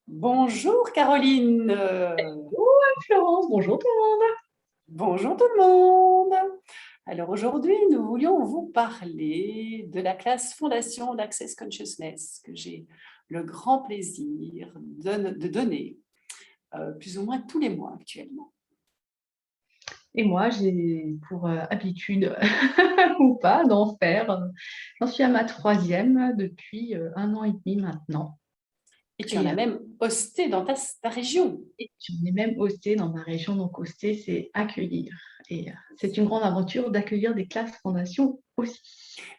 Bonjour Caroline. Florence, bonjour tout le monde. Bonjour tout le monde. Alors aujourd'hui, nous voulions vous parler de la classe Fondation d'Access Consciousness que j'ai le grand plaisir de donner plus ou moins tous les mois actuellement. Et moi, j'ai pour habitude ou pas d'en faire. J'en suis à ma troisième depuis 1 an et demi maintenant. Et tu en Et, as même hosté dans ta région. j'en ai même hosté dans ma région. Donc, hoster, c'est accueillir. Et c'est une grande aventure d'accueillir des classes fondation aussi.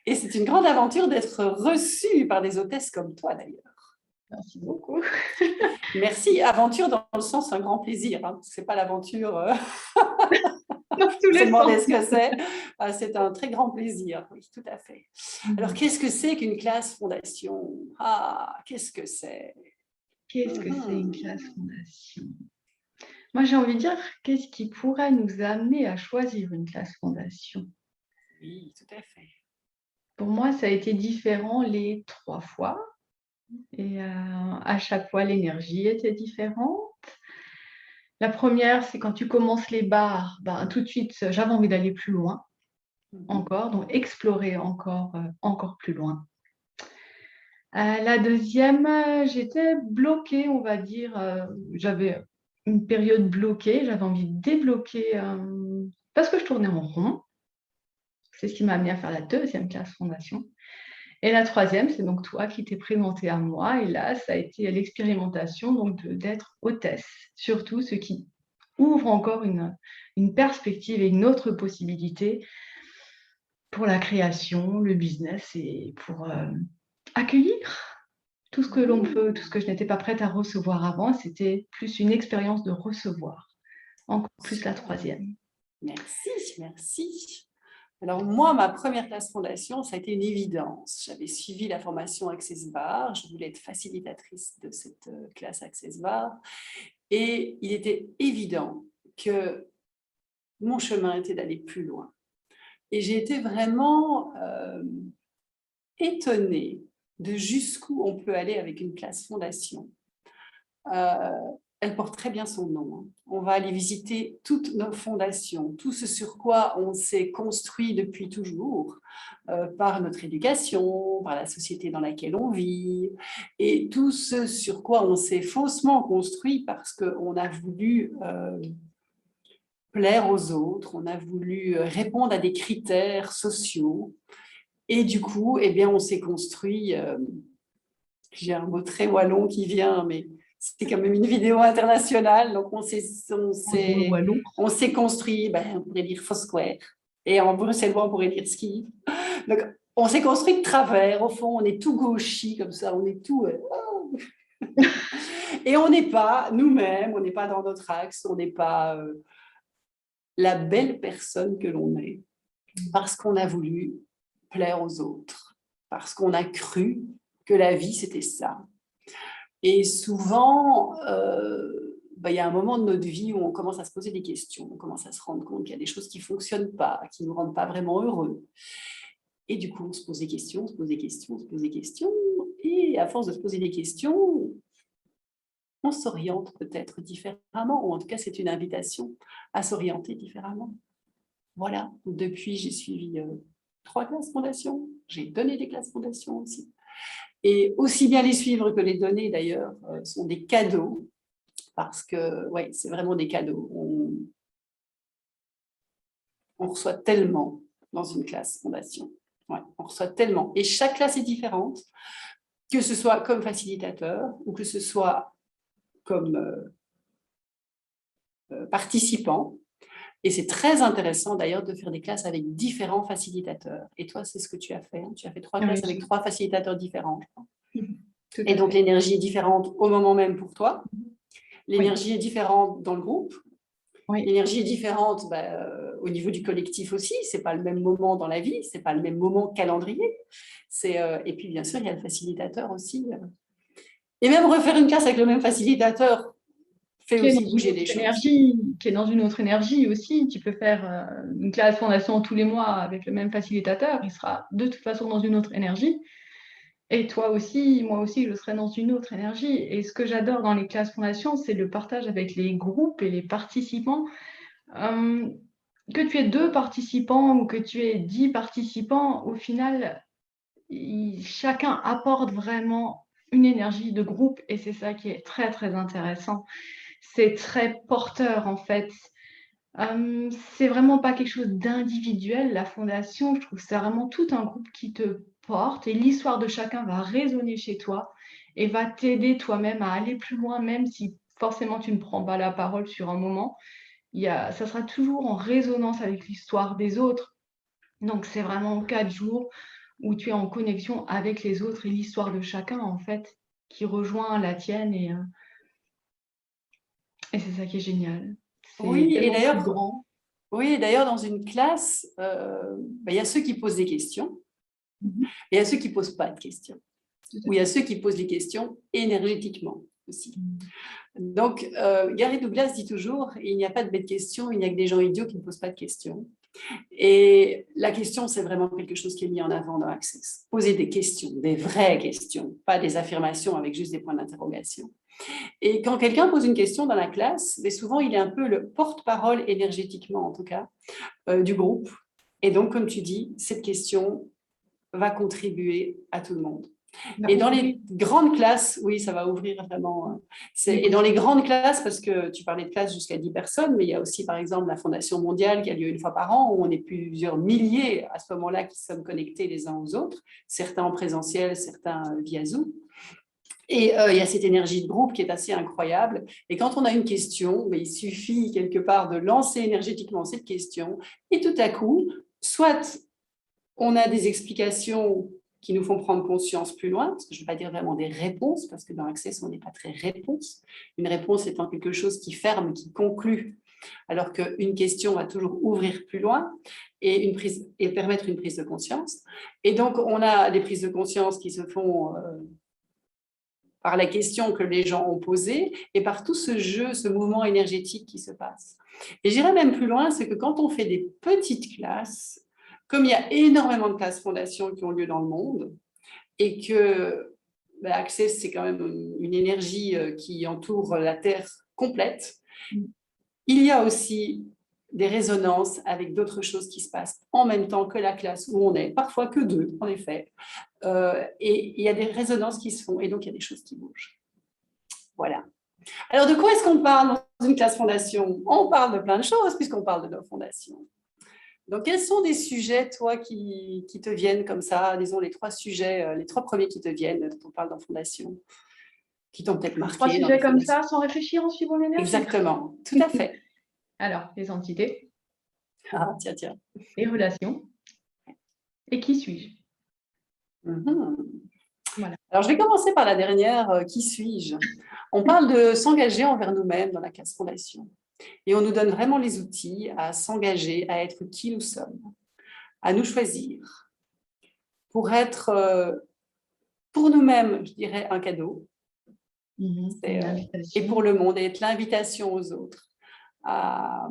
Et c'est une grande aventure d'être reçue par des hôtesses comme toi d'ailleurs. Merci beaucoup. Merci. Aventure dans le sens un grand plaisir. Hein. Ce n'est pas l'aventure... Dans tous se les demander sens. ce que c'est. C'est un très grand plaisir, oui, tout à fait. Alors, qu'est-ce que c'est qu'une classe fondation? Ah, qu'est-ce que c'est? Qu'est-ce que c'est une classe fondation? Moi, j'ai envie de dire, qu'est-ce qui pourrait nous amener à choisir une classe fondation? Oui, tout à fait. Pour moi, ça a été différent les 3 fois. Et à chaque fois, l'énergie était différente. La première, c'est quand tu commences les bars, ben, tout de suite, j'avais envie d'aller plus loin encore, donc explorer encore plus loin. La deuxième, j'étais bloquée, on va dire. J'avais une période bloquée, j'avais envie de débloquer parce que je tournais en rond. C'est ce qui m'a amené à faire la deuxième classe fondation. Et la troisième, c'est donc toi qui t'es présenté à moi. Et là, ça a été l'expérimentation donc d'être hôtesse. Surtout ce qui ouvre encore une perspective et une autre possibilité pour la création, le business et pour accueillir tout ce que l'on peut, tout ce que je n'étais pas prête à recevoir avant. C'était plus une expérience de recevoir. Encore plus la Super. troisième. Merci, merci. Alors moi, ma première classe fondation, ça a été une évidence. J'avais suivi la formation Access Bar, je voulais être facilitatrice de cette classe Access Bar et il était évident que mon chemin était d'aller plus loin. Et j'ai été vraiment étonnée de jusqu'où on peut aller avec une classe fondation. Elle porte très bien son nom. On va aller visiter toutes nos fondations, tout ce sur quoi on s'est construit depuis toujours, par notre éducation, par la société dans laquelle on vit, et tout ce sur quoi on s'est faussement construit parce qu'on a voulu plaire aux autres, on a voulu répondre à des critères sociaux. Et du coup, eh bien, on s'est construit, j'ai un mot très wallon qui vient, mais c'était quand même une vidéo internationale, donc Wallon. on s'est construit, ben, on pourrait dire Foursquare, et en bruxellois, on pourrait dire ski. Donc, on s'est construit de travers, au fond, on est tout gauchy comme ça, on est tout... et on n'est pas nous-mêmes, on n'est pas dans notre axe, on n'est pas la belle personne que l'on est, parce qu'on a voulu plaire aux autres, parce qu'on a cru que la vie, c'était ça. Et souvent, il y a un moment de notre vie où on commence à se poser des questions, on commence à se rendre compte qu'il y a des choses qui ne fonctionnent pas, qui ne nous rendent pas vraiment heureux. Et du coup, on se pose des questions, on se pose des questions, on se pose des questions. Et à force de se poser des questions, on s'oriente peut-être différemment, ou en tout cas, c'est une invitation à s'orienter différemment. Voilà, depuis, j'ai suivi 3 classes fondation, j'ai donné des classes fondation aussi. Et aussi bien les suivre que les donner, d'ailleurs, sont des cadeaux, parce que, ouais, c'est vraiment des cadeaux. On reçoit tellement dans une classe fondation. Ouais, on reçoit tellement. Et chaque classe est différente, que ce soit comme facilitateur ou que ce soit comme participant. Et c'est très intéressant d'ailleurs de faire des classes avec différents facilitateurs. Et toi, c'est ce que tu as fait. Hein. Tu as fait 3 classes avec Oui, 3 facilitateurs différents. tout Et à donc, fait. l'énergie est différente au moment même pour toi. Oui, L'énergie est différente dans le groupe. oui. L'énergie est différente au niveau du collectif aussi. Ce n'est pas le même moment dans la vie. Ce n'est pas le même moment calendrier. Et puis, bien sûr, il y a le facilitateur aussi. Et même refaire une classe avec le même facilitateur fait Qui est dans aussi une bouger les autre choses. énergie, qui est dans une autre énergie aussi. Tu peux faire une classe fondation tous les mois avec le même facilitateur, il sera de toute façon dans une autre énergie. Et toi aussi, moi aussi, je serai dans une autre énergie. Et ce que j'adore dans les classes fondations, c'est le partage avec les groupes et les participants. Euh, que tu aies 2 participants ou que tu aies 10 participants, au final, chacun apporte vraiment une énergie de groupe et c'est ça qui est très, très intéressant. C'est très porteur, en fait. C'est vraiment pas quelque chose d'individuel, la fondation. Je trouve que c'est vraiment tout un groupe qui te porte et l'histoire de chacun va résonner chez toi et va t'aider toi-même à aller plus loin, même si forcément tu ne prends pas la parole sur un moment. Ça sera toujours en résonance avec l'histoire des autres. Donc, c'est vraiment 4 jours où tu es en connexion avec les autres et l'histoire de chacun, en fait, qui rejoint la tienne et c'est ça qui est génial. C'est Oui, et tellement plus d'ailleurs, grand. oui, d'ailleurs, dans une classe, il y a ceux qui posent des questions Mhm. et il y a ceux qui ne posent pas de questions. Tout à Ou il y a ceux qui posent les questions énergétiquement aussi. Donc, Gary Douglas dit toujours, il n'y a pas de bêtes questions, il n'y a que des gens idiots qui ne posent pas de questions. Et la question, c'est vraiment quelque chose qui est mis en avant dans Access. Poser des questions, des vraies questions, pas des affirmations avec juste des points d'interrogation. Et quand quelqu'un pose une question dans la classe, mais souvent il est un peu le porte-parole énergétiquement, en tout cas, du groupe. Et donc, comme tu dis, cette question va contribuer à tout le monde. Bah, Et dans ouvrir les grandes classes, oui, ça va ouvrir vraiment. les Et dans les possibles. grandes classes, parce que tu parlais de classes jusqu'à 10 personnes, mais il y a aussi, par exemple, la Fondation mondiale qui a lieu une fois par an, où on est plusieurs milliers à ce moment-là qui sommes connectés les uns aux autres, certains en présentiel, certains via Zoom. Et il y a cette énergie de groupe qui est assez incroyable. Et quand on a une question, il suffit quelque part de lancer énergétiquement cette question, et tout à coup, soit on a des explications qui nous font prendre conscience plus loin, parce que je ne vais pas dire vraiment des réponses, parce que dans Access, on n'est pas très réponse. Une réponse étant quelque chose qui ferme, qui conclut, alors qu'une question va toujours ouvrir plus loin et permettre une prise de conscience. Et donc, on a des prises de conscience qui se font par la question que les gens ont posée et par tout ce jeu, ce mouvement énergétique qui se passe. Et j'irais même plus loin, c'est que quand on fait des petites classes, comme il y a énormément de classes fondations qui ont lieu dans le monde, et que Access, c'est quand même une énergie qui entoure la Terre complète, il y a aussi des résonances avec d'autres choses qui se passent en même temps que la classe où on est, parfois que deux, en effet. Et il y a des résonances qui se font, et donc il y a des choses qui bougent. Voilà. Alors, de quoi est-ce qu'on parle dans une classe fondation? On parle de plein de choses, puisqu'on parle de nos fondations. Donc, quels sont des sujets, toi, qui te viennent comme ça, disons les 3 sujets, les 3 premiers qui te viennent quand on parle d'en fondation, qui t'ont peut-être 3 marqué dans sujets tes comme fondations? ça, sans réfléchir en suivant l'énergie. Exactement, tout à fait. Alors, les entités, Ah, tiens, tiens. les relations et qui suis-je? Mhm. Voilà. Alors, je vais commencer par la dernière, qui suis-je? On parle de s'engager envers nous-mêmes dans la classe fondation. Et on nous donne vraiment les outils à s'engager, à être qui nous sommes, à nous choisir, pour être pour nous-mêmes, je dirais, un cadeau, Une et pour invitation le monde, et être l'invitation aux autres à, à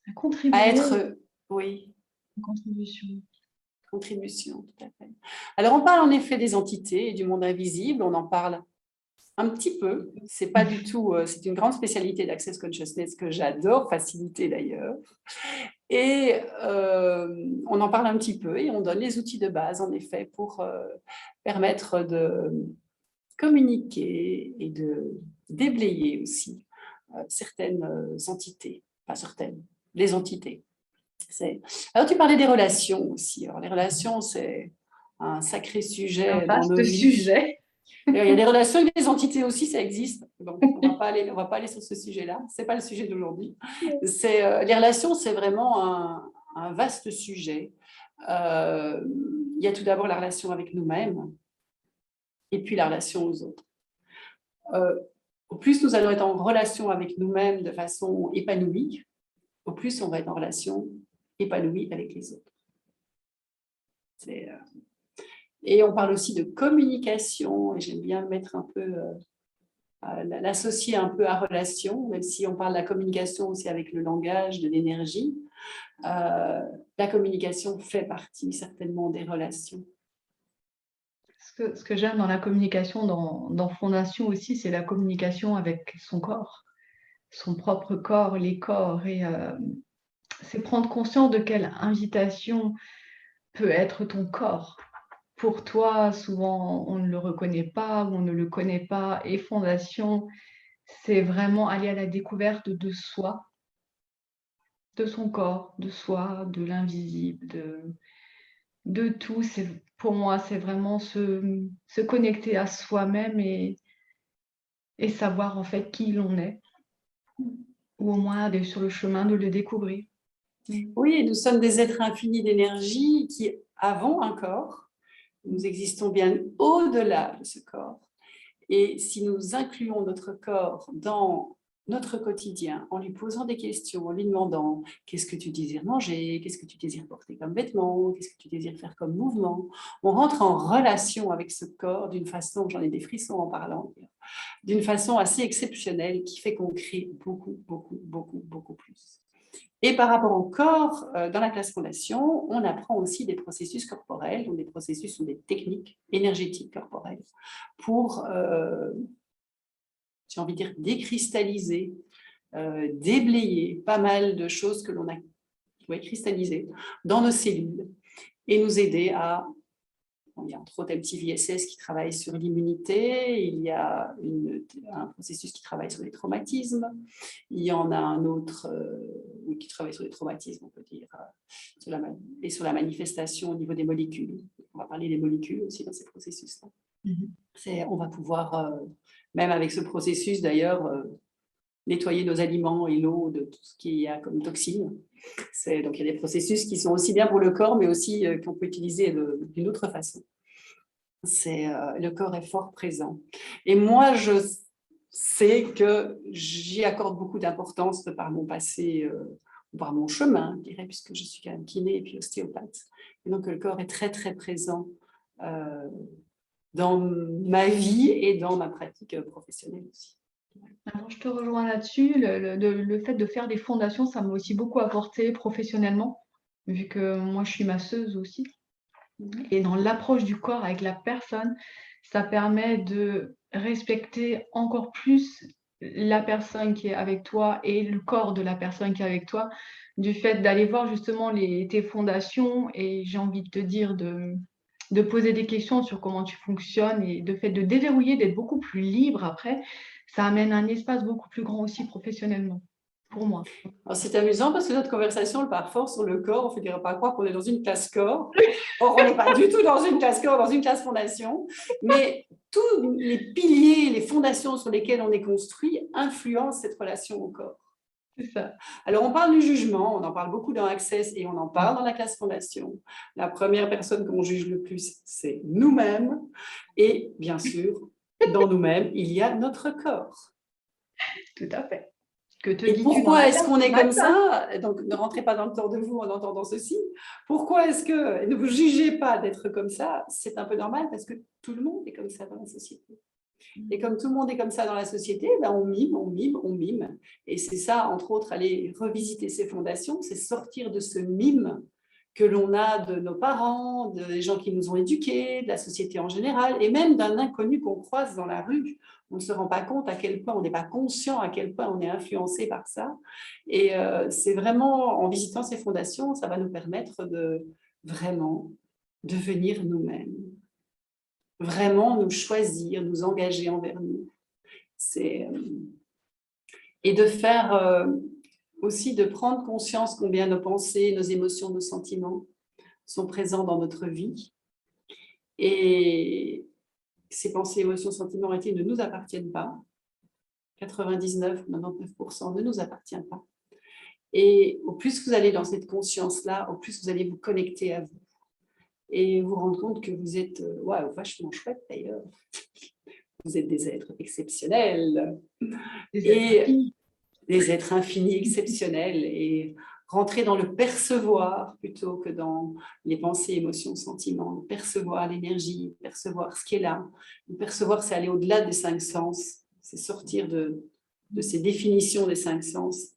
à contribuer, être, oui, une contribution. contribution, tout à fait. Alors, on parle en effet des entités et du monde invisible, on en parle un petit peu, c'est pas du tout, c'est une grande spécialité d'Access Consciousness que j'adore faciliter d'ailleurs. Et on en parle un petit peu et on donne les outils de base, en effet, pour permettre de communiquer et de déblayer aussi certaines entités, pas certaines, les entités. Alors, tu parlais des relations aussi. Alors, les relations, c'est un sacré Un sujet dans nos vaste vies. sujet. Il y a des relations avec des entités aussi, ça existe. Donc, on va pas aller sur ce sujet-là. C'est pas le sujet d'aujourd'hui. Les relations, c'est vraiment un vaste sujet. Il y a tout d'abord la relation avec nous-mêmes et puis la relation aux autres. Au plus nous allons être en relation avec nous-mêmes de façon épanouie, au plus on va être en relation épanouie avec les autres. Et on parle aussi de communication, et j'aime bien mettre un peu l'associer un peu à relation, même si on parle de la communication aussi avec le langage, de l'énergie. La communication fait partie certainement des relations. Ce que j'aime dans la communication, dans Fondation aussi, c'est la communication avec son corps, son propre corps, les corps. Et c'est prendre conscience de quelle invitation peut être ton corps. Pour toi, souvent, on ne le reconnaît pas ou on ne le connaît pas. Et Fondation, c'est vraiment aller à la découverte de soi, de son corps, de soi, de l'invisible, de tout. Pour moi, c'est vraiment se connecter à soi-même et savoir en fait qui l'on est, ou au moins aller sur le chemin de le découvrir. Oui, nous sommes des êtres infinis d'énergie qui avons un corps. Nous existons bien au-delà de ce corps. Et si nous incluons notre corps dans notre quotidien, en lui posant des questions, en lui demandant qu'est-ce que tu désires manger, qu'est-ce que tu désires porter comme vêtements, qu'est-ce que tu désires faire comme mouvement, on rentre en relation avec ce corps d'une façon, j'en ai des frissons en parlant, d'une façon assez exceptionnelle qui fait qu'on crée beaucoup, beaucoup, beaucoup, beaucoup plus. Et par rapport au corps, dans la classe Fondation, on apprend aussi des processus corporels, donc des processus ou des techniques énergétiques corporelles pour, j'ai envie de dire, décristalliser, déblayer pas mal de choses que l'on a cristallisées dans nos cellules et nous aider à... Il y a entre autres MTVSS qui travaille sur l'immunité, il y a un processus qui travaille sur les traumatismes, il y en a un autre qui travaille sur les traumatismes, on peut dire, et sur la manifestation au niveau des molécules. On va parler des molécules aussi dans ces processus-là. On va pouvoir, même avec ce processus d'ailleurs, nettoyer nos aliments et l'eau de tout ce qu'il y a comme toxines. Donc, il y a des processus qui sont aussi bien pour le corps, mais aussi qu'on peut utiliser d'une autre façon. Le corps est fort présent. Et moi, je sais que j'y accorde beaucoup d'importance de par mon passé, par mon chemin, je dirais, puisque je suis quand même kiné et puis ostéopathe. Et donc, le corps est très, très présent dans ma vie et dans ma pratique professionnelle aussi. Alors, je te rejoins là-dessus. Le fait de faire des fondations, ça m'a aussi beaucoup apporté professionnellement, vu que moi, je suis masseuse aussi. Et dans l'approche du corps avec la personne, ça permet de respecter encore plus la personne qui est avec toi et le corps de la personne qui est avec toi, du fait d'aller voir justement tes fondations et j'ai envie de te dire de poser des questions sur comment tu fonctionnes et de fait de déverrouiller, d'être beaucoup plus libre après, ça amène un espace beaucoup plus grand aussi professionnellement, pour moi. C'est amusant parce que notre conversation, le part fort sur le corps, on ne finira pas croire qu'on est dans une classe corps. Or, on n'est pas du tout dans une classe corps, dans une classe fondation. Mais tous les piliers, les fondations sur lesquelles on est construit influencent cette relation au corps. C'est ça. Alors, on parle du jugement, on en parle beaucoup dans Access et on en parle dans la classe fondation. La première personne qu'on juge le plus, c'est nous-mêmes. Et bien sûr, dans nous-mêmes, il y a notre corps. Tout à fait. Et pourquoi est-ce qu'on est comme ça? Donc, ne rentrez pas dans le tort de vous en entendant ceci. Pourquoi est-ce que ne vous jugez pas d'être comme ça? C'est un peu normal parce que tout le monde est comme ça dans la société. Et comme tout le monde est comme ça dans la société, ben on mime, on mime, on mime. Et c'est ça, entre autres, aller revisiter ces fondations, c'est sortir de ce mime que l'on a de nos parents, des gens qui nous ont éduqués, de la société en général, et même d'un inconnu qu'on croise dans la rue. On ne se rend pas compte à quel point, on n'est pas conscient à quel point on est influencé par ça. Et c'est vraiment, en visitant ces fondations, ça va nous permettre de vraiment devenir nous-mêmes. Vraiment nous choisir, nous engager envers nous. Et de faire aussi, de prendre conscience combien nos pensées, nos émotions, nos sentiments sont présents dans notre vie. Et ces pensées, émotions, sentiments ne nous appartiennent pas. 99-99% ne nous appartient pas. Et au plus vous allez dans cette conscience-là, au plus vous allez vous connecter à vous. Et vous rendre compte que vous êtes vachement chouette d'ailleurs. Vous êtes des êtres exceptionnels. Et des êtres infinis exceptionnels. Et rentrer dans le percevoir plutôt que dans les pensées, émotions, sentiments. Percevoir l'énergie, percevoir ce qui est là. Percevoir, c'est aller au-delà des 5 sens. C'est sortir de ces définitions des 5 sens.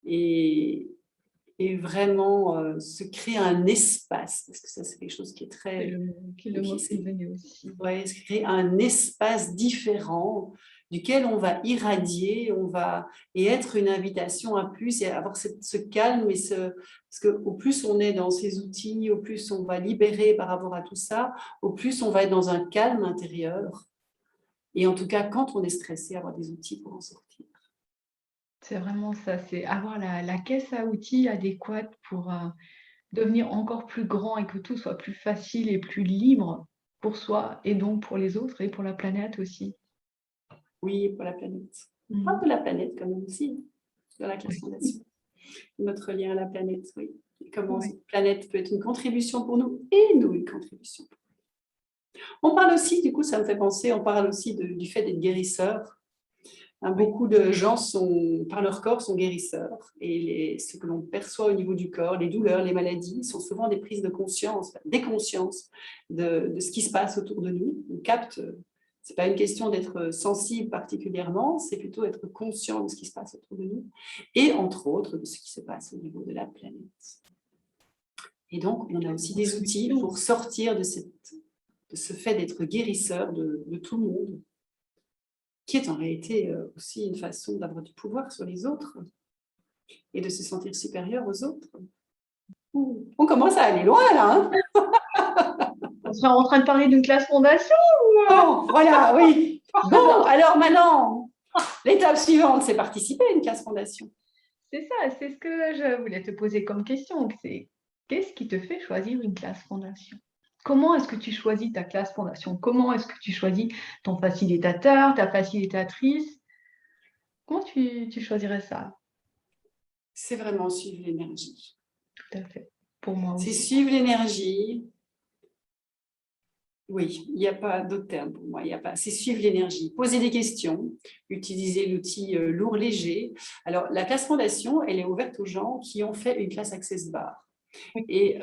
Et et vraiment se créer un espace, parce que ça c'est quelque chose qui est C'est très... le mot qui me venait aussi. Ouais, se créer un espace différent duquel on va irradier, et être une invitation à plus, et avoir ce calme, parce qu'au plus on est dans ces outils, au plus on va libérer par rapport à tout ça, au plus on va être dans un calme intérieur. Et en tout cas, quand on est stressé, avoir des outils pour en sortir. C'est vraiment ça, c'est avoir la caisse à outils adéquate pour, devenir encore plus grand et que tout soit plus facile et plus libre pour soi et donc pour les autres et pour la planète aussi. Oui, pour la planète. On Mmh. parle de la planète quand même aussi, dans la classe Oui. fondation. Notre lien à la planète, oui. Et comment Ouais. cette planète peut être une contribution pour nous et nous une contribution. On parle aussi, du coup, ça me fait penser, on parle aussi du fait d'être guérisseur. Hein, Oui. beaucoup de gens, par leur corps, sont guérisseurs. Et ce que l'on perçoit au niveau du corps, les douleurs, les maladies, sont souvent des prises de conscience, des consciences de ce qui se passe autour de nous. On capte, ce n'est pas une question d'être sensible particulièrement, c'est plutôt être conscient de ce qui se passe autour de nous. Et entre autres, de ce qui se passe au niveau de la planète. Et donc, on a aussi des outils pour sortir de ce fait d'être guérisseur de tout le monde, qui est en réalité aussi une façon d'avoir du pouvoir sur les autres et de se sentir supérieur aux autres. On commence à aller loin là. On serait en train de parler d'une classe fondation ou Bon, voilà, oui. Bon, alors maintenant, l'étape suivante, c'est participer à une classe fondation. C'est ça, c'est ce que je voulais te poser comme question. C'est qu'est-ce qui te fait choisir une classe fondation? Comment est-ce que tu choisis ta classe fondation? Comment est-ce que tu choisis ton facilitateur, ta facilitatrice? Comment tu choisirais ça? C'est vraiment suivre l'énergie. Tout à fait. Pour moi C'est aussi. suivre l'énergie. Oui, il n'y a pas d'autre terme pour moi. C'est suivre l'énergie, poser des questions, utiliser l'outil lourd-léger. Alors, la classe fondation, elle est ouverte aux gens qui ont fait une classe Access Bar. Oui. Et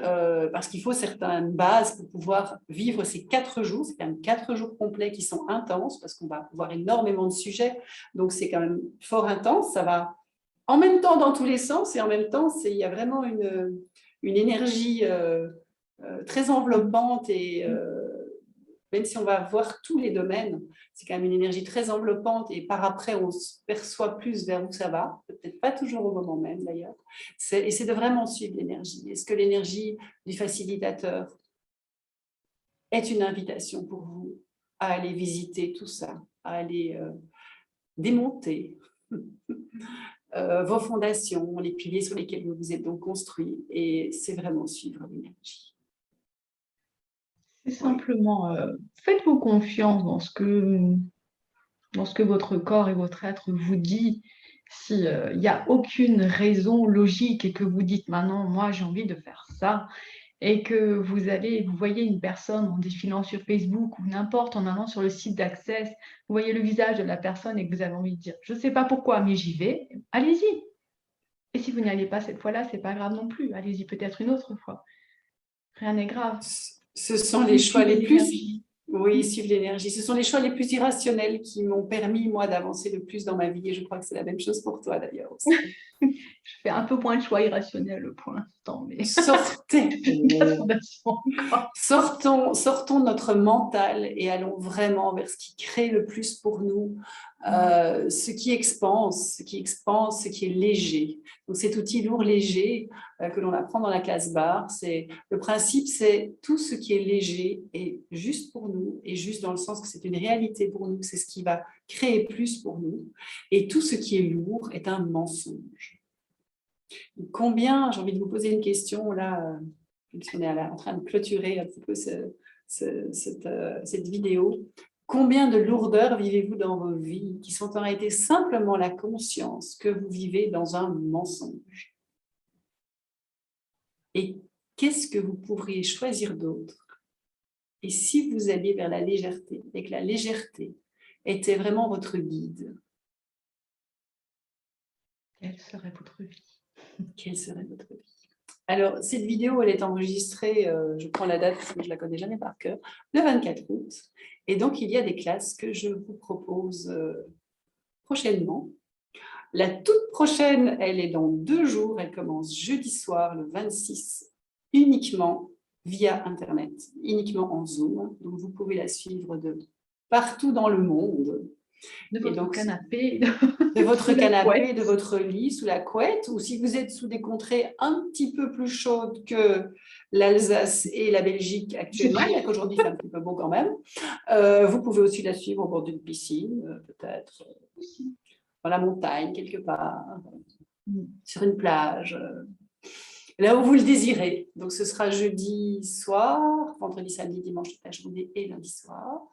parce qu'il faut certaines bases pour pouvoir vivre ces 4 jours, c'est quand même 4 jours complets qui sont intenses parce qu'on va voir énormément de sujets, donc c'est quand même fort intense, ça va en même temps dans tous les sens et en même temps il y a vraiment une énergie très enveloppante et même si on va voir tous les domaines, c'est quand même une énergie très enveloppante et par après, on se perçoit plus vers où ça va, peut-être pas toujours au moment même d'ailleurs. Et c'est de vraiment suivre l'énergie. Est-ce que l'énergie du facilitateur est une invitation pour vous à aller visiter tout ça, à aller démonter vos fondations, les piliers sur lesquels vous vous êtes donc construits, et c'est vraiment suivre l'énergie. C'est simplement, faites-vous confiance dans ce que votre corps et votre être vous dit. Si, il n'y a aucune raison logique et que vous dites: «Maintenant, moi, j'ai envie de faire ça», et que vous voyez une personne en défilant sur Facebook ou n'importe, en allant sur le site d'Access, vous voyez le visage de la personne et que vous avez envie de dire: «Je ne sais pas pourquoi, mais j'y vais», allez-y. Et si vous n'y allez pas cette fois-là, c'est pas grave non plus. Allez-y peut-être une autre fois. Rien n'est grave. Ce sont les choix Suivez les plus... l'énergie. Oui, suivre l'énergie. Ce sont les choix les plus irrationnels qui m'ont permis, moi, d'avancer le plus dans ma vie. Et je crois que c'est la même chose pour toi, d'ailleurs, aussi. Je fais un peu moins de choix irrationnels pour l'instant, mais Sortez. la fondation encore. Sortons de notre mental et allons vraiment vers ce qui crée le plus pour nous, ce qui expanse, ce qui est léger. Donc cet outil lourd léger que l'on apprend dans la classe barre, le principe, c'est tout ce qui est léger est juste pour nous, et juste dans le sens que c'est une réalité pour nous, que c'est ce qui va créer plus pour nous, et tout ce qui est lourd est un mensonge. Combien, j'ai envie de vous poser une question là, puisqu'on est en train de clôturer un petit peu cette vidéo. Combien de lourdeurs vivez-vous dans vos vies qui sont en réalité simplement la conscience que vous vivez dans un mensonge? Et qu'est-ce que vous pourriez choisir d'autre? Et si vous alliez vers la légèreté, et que la légèreté était vraiment votre guide, Quelle serait votre vie? quelle serait votre vie? Alors, cette vidéo, elle est enregistrée, je prends la date parce que je ne la connais jamais par cœur, le 24 août. Et donc, il y a des classes que je vous propose prochainement. La toute prochaine, elle est dans 2 jours. Elle commence jeudi soir, le 26, uniquement via Internet, uniquement en Zoom. Donc, vous pouvez la suivre de partout dans le monde. De votre canapé. De votre canapé, de votre lit, sous la couette, ou si vous êtes sous des contrées un petit peu plus chaudes que l'Alsace et la Belgique actuellement, bien qu'aujourd'hui il fait un petit peu beau quand même, vous pouvez aussi la suivre au bord d'une piscine, peut-être dans la montagne quelque part, sur une plage, là où vous le désirez. Donc ce sera jeudi soir, vendredi, samedi, dimanche, toute la journée et lundi soir.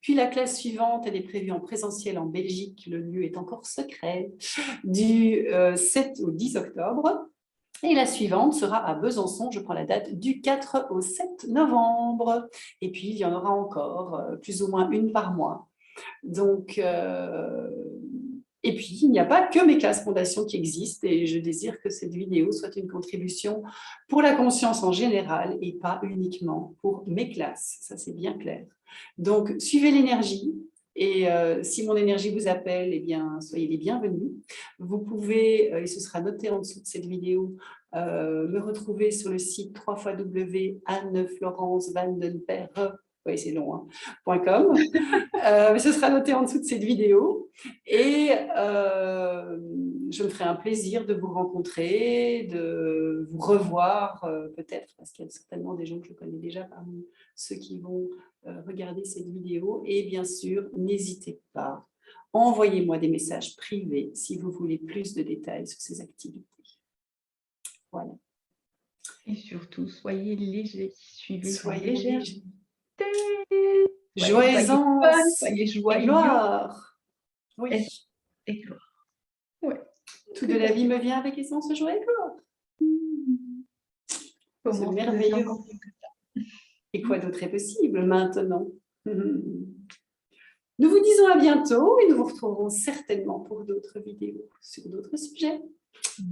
Puis la classe suivante, elle est prévue en présentiel en Belgique, le lieu est encore secret, du 7 au 10 octobre. Et la suivante sera à Besançon, je prends la date, du 4 au 7 novembre. Et puis il y en aura encore, plus ou moins une par mois. Donc, et puis, il n'y a pas que mes classes fondations qui existent et je désire que cette vidéo soit une contribution pour la conscience en général et pas uniquement pour mes classes. Ça, c'est bien clair. Donc, suivez l'énergie et si mon énergie vous appelle, eh bien, soyez les bienvenus. Vous pouvez, et ce sera noté en dessous de cette vidéo, me retrouver sur le site www.anneflorence-vandenperre. Oui, c'est long, hein, .com. Ce sera noté en dessous de cette vidéo et je me ferai un plaisir de vous rencontrer, de vous revoir peut-être, parce qu'il y a certainement des gens que je connais déjà parmi ceux qui vont regarder cette vidéo. Et bien sûr, n'hésitez pas, envoyez-moi des messages privés si vous voulez plus de détails sur ces activités. Voilà. Et surtout, soyez légers, suivez Soyez légers. Joyeux, soyez joyeux. Gloire. Oui. Et gloire. Ouais. Tout de la vie me vient avec essence, joie et gloire. C'est merveilleux. Et quoi d'autre est possible maintenant? Nous vous disons à bientôt et nous vous retrouverons certainement pour d'autres vidéos sur d'autres sujets.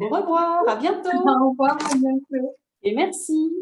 Au revoir, à bientôt. Au revoir, à bientôt. Et merci.